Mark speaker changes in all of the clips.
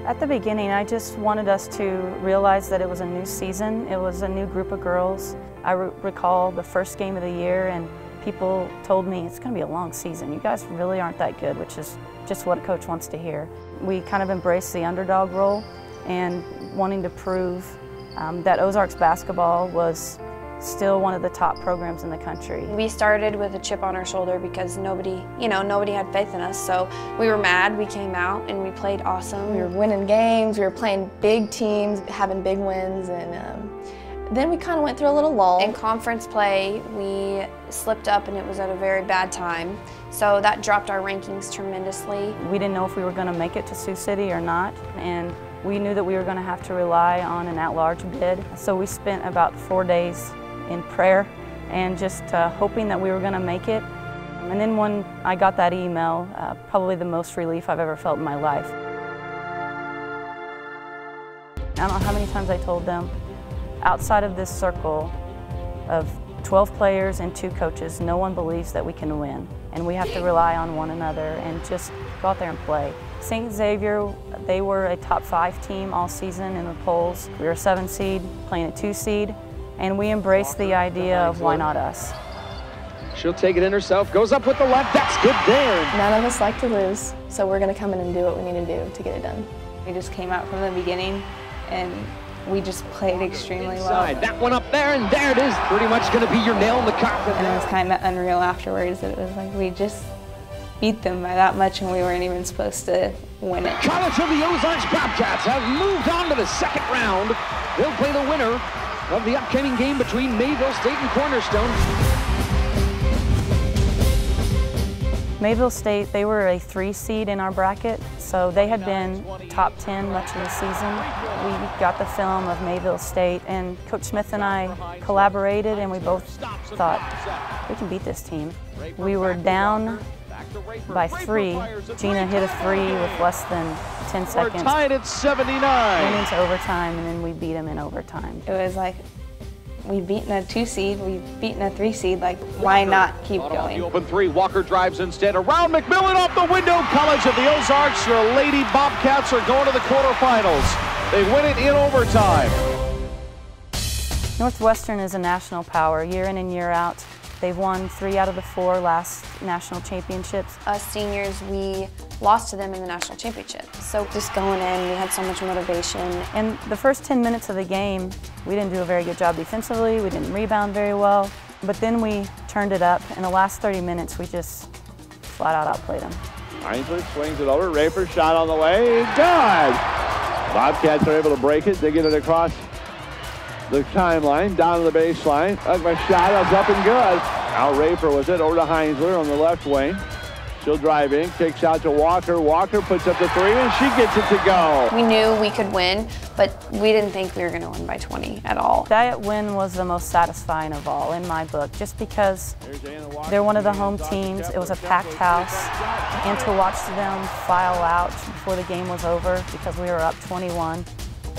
Speaker 1: At the beginning, I just wanted us to realize that it was a new season. It was a new group of girls. I recall the first game of the year, and people told me, it's going to be a long season. You guys really aren't that good, which is just what a coach wants to hear. We kind of embraced the underdog role and wanting to prove that Ozarks basketball was still one of the top programs in the country.
Speaker 2: We started with a chip on our shoulder because nobody had faith in us. So we were mad. We came out and we played awesome.
Speaker 3: We were winning games. We were playing big teams, having big wins, and then we kind of went through a little lull.
Speaker 2: In conference play, we slipped up and it was at a very bad time. So that dropped our rankings tremendously.
Speaker 1: We didn't know if we were going to make it to Sioux City or not, and we knew that we were going to have to rely on an at-large bid. So we spent about 4 days in prayer and just hoping that we were going to make it. And then when I got that email, probably the most relief I've ever felt in my life. I don't know how many times I told them, outside of this circle of 12 players and 2 coaches, no one believes that we can win. And we have to rely on one another and just go out there and play. St. Xavier, they were a top 5 team all season in the polls. We were a 7 seed, playing a 2 seed. And we embraced the idea of why not us.
Speaker 4: She'll take it in herself, goes up with the left, that's good there.
Speaker 3: None of us like to lose, so we're going to come in and do what we need to do to get it done.
Speaker 5: We just came out from the beginning and we just played extremely well.
Speaker 4: That one up there, and there it is. Pretty much going to be your nail in the coffin.
Speaker 5: And it was kind of unreal afterwards. It was like we just beat them by that much and we weren't even supposed to win it.
Speaker 4: College of the Ozarks Bobcats have moved on to the second round. They'll play the winner of the upcoming game between Mayville State and Cornerstone.
Speaker 1: Mayville State, they were a 3 seed in our bracket, so they had been top 10 much of the season. We got the film of Mayville State, and Coach Smith and I collaborated, and we both thought, we can beat this team. We were down by 3. Gina hit a 3 with less than 10 seconds.
Speaker 6: We're tied at 79.
Speaker 1: Went into overtime, and then we beat them in overtime.
Speaker 5: It was like, we've beaten a 2 seed, we've beaten a 3 seed, like, why not keep going?
Speaker 6: The open 3, Walker drives instead, around McMillan off the window. College of the Ozarks, your Lady Bobcats are going to the quarterfinals. They win it in overtime.
Speaker 1: Northwestern is a national power, year in and year out. They've won 3 out of the 4 last national championships.
Speaker 2: Us seniors, we lost to them in the national championship. So just going in, we had so much motivation.
Speaker 1: In the first 10 minutes of the game, we didn't do a very good job defensively, we didn't rebound very well, but then we turned it up. In the last 30 minutes, we just flat out outplayed them.
Speaker 7: Heinzler swings it over, Raper shot on the way, good! Bobcats are able to break it, they get it across the timeline, down to the baseline. My shot is up and good. Now Raper was it over to Heinzler on the left wing. She'll drive in, kicks out to Walker. Walker puts up the 3 and she gets it to go.
Speaker 2: We knew we could win, but we didn't think we were going to win by 20 at all.
Speaker 1: That win was the most satisfying of all in my book, just because they're one of the home teams. It was a packed house, and to watch them file out before the game was over because we were up 21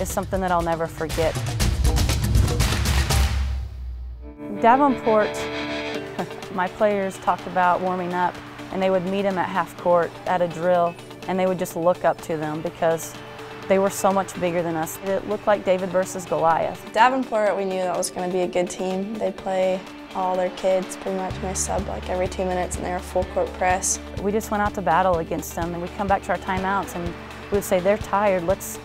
Speaker 1: is something that I'll never forget. Davenport, my players talked about warming up, and they would meet them at half court at a drill, and they would just look up to them because they were so much bigger than us. It looked like David versus Goliath.
Speaker 3: Davenport, we knew that was going to be a good team. They play all their kids pretty much, and they sub like every 2 minutes, and they're a full court press.
Speaker 1: We just went out to battle against them, and we'd come back to our timeouts, and we would say, they're tired, let's,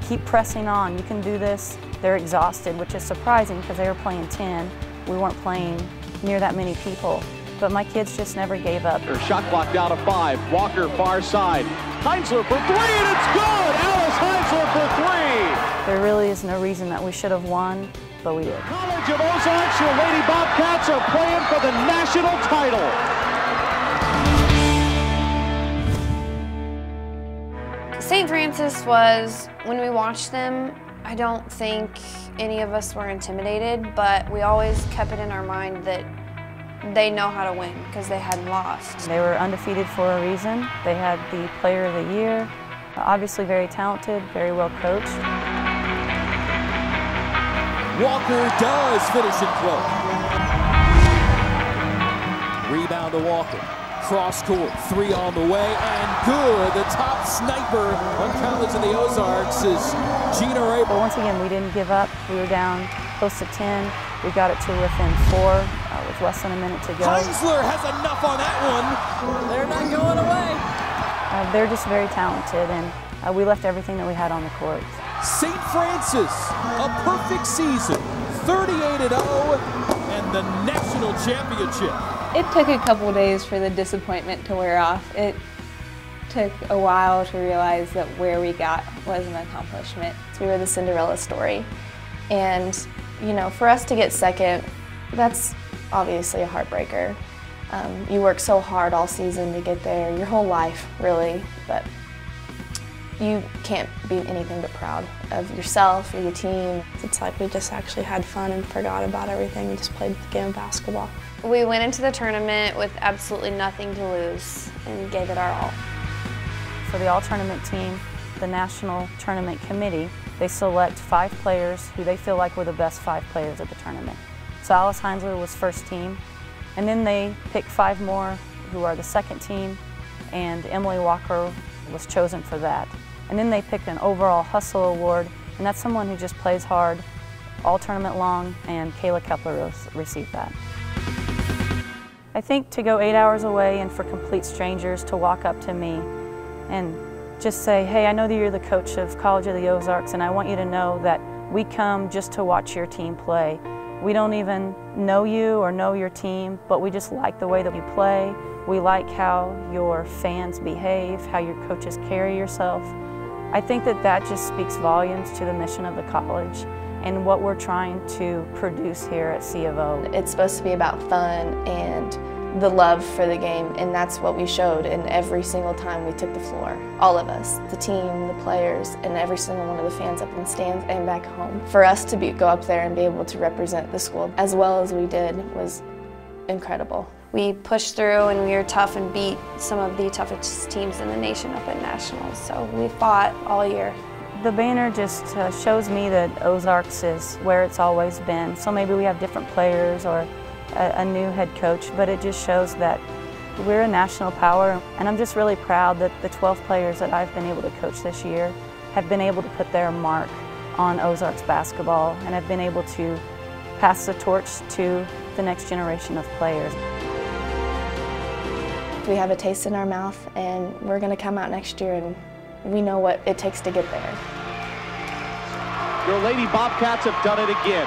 Speaker 1: keep pressing on, you can do this. They're exhausted, which is surprising because they were playing 10. We weren't playing near that many people. But my kids just never gave up.
Speaker 6: Her shot clock down to 5. Walker far side. Heinzler for 3 and it's good! Alice Heinzler for 3!
Speaker 1: There really is no reason that we should have won, but we did.
Speaker 6: College of Ozarks, your Lady Bobcats are playing for the national title.
Speaker 2: St. Francis was, when we watched them, I don't think any of us were intimidated, but we always kept it in our mind that they know how to win because they hadn't lost.
Speaker 1: They were undefeated for a reason. They had the player of the year, obviously very talented, very well coached.
Speaker 8: Walker does finish in 12. Rebound to Walker. cross court. 3 on the way, and good. The top sniper on College of the Ozarks is Gina Ray.
Speaker 1: But once again, we didn't give up. We were down close to 10. We got it to within 4 with less than a minute to go.
Speaker 8: Heisler has enough on that one. They're not going away.
Speaker 1: They're just very talented, and we left everything that we had on the court.
Speaker 8: St. Francis, a perfect season, 38-0, and the national championship.
Speaker 5: It took a couple days for the disappointment to wear off. It took a while to realize that where we got was an accomplishment.
Speaker 3: We were the Cinderella story, and you know, for us to get second, that's obviously a heartbreaker. You work so hard all season to get there, your whole life really, but you can't be anything but proud of yourself or your team.
Speaker 9: It's like we just actually had fun and forgot about everything and just played the game of basketball.
Speaker 2: We went into the tournament with absolutely nothing to lose and gave it our all.
Speaker 1: For the all-tournament team, the National Tournament Committee, they select 5 players who they feel like were the best 5 players at the tournament. So Alice Heinzler was first team, and then they pick 5 more who are the second team, and Emily Walker was chosen for that. And then they pick an overall hustle award, and that's someone who just plays hard all tournament long, and Kayla Kepler received that. I think to go 8 hours away and for complete strangers to walk up to me and just say, hey, I know that you're the coach of College of the Ozarks, and I want you to know that we come just to watch your team play. We don't even know you or know your team, but we just like the way that you play. We like how your fans behave, how your coaches carry yourself. I think that that just speaks volumes to the mission of the college and what we're trying to produce here at C of O.
Speaker 3: It's supposed to be about fun and the love for the game, and that's what we showed in every single time we took the floor. All of us, the team, the players, and every single one of the fans up in stands and back home. For us to go up there and be able to represent the school as well as we did was incredible.
Speaker 2: We pushed through and we were tough and beat some of the toughest teams in the nation up at Nationals, so we fought all year.
Speaker 1: The banner just shows me that Ozarks is where it's always been. So maybe we have different players or a new head coach, but it just shows that we're a national power. And I'm just really proud that the 12 players that I've been able to coach this year have been able to put their mark on Ozarks basketball and have been able to pass the torch to the next generation of players.
Speaker 3: We have a taste in our mouth, and we're going to come out next year and we know what it takes to get there.
Speaker 6: Your Lady Bobcats have done it again.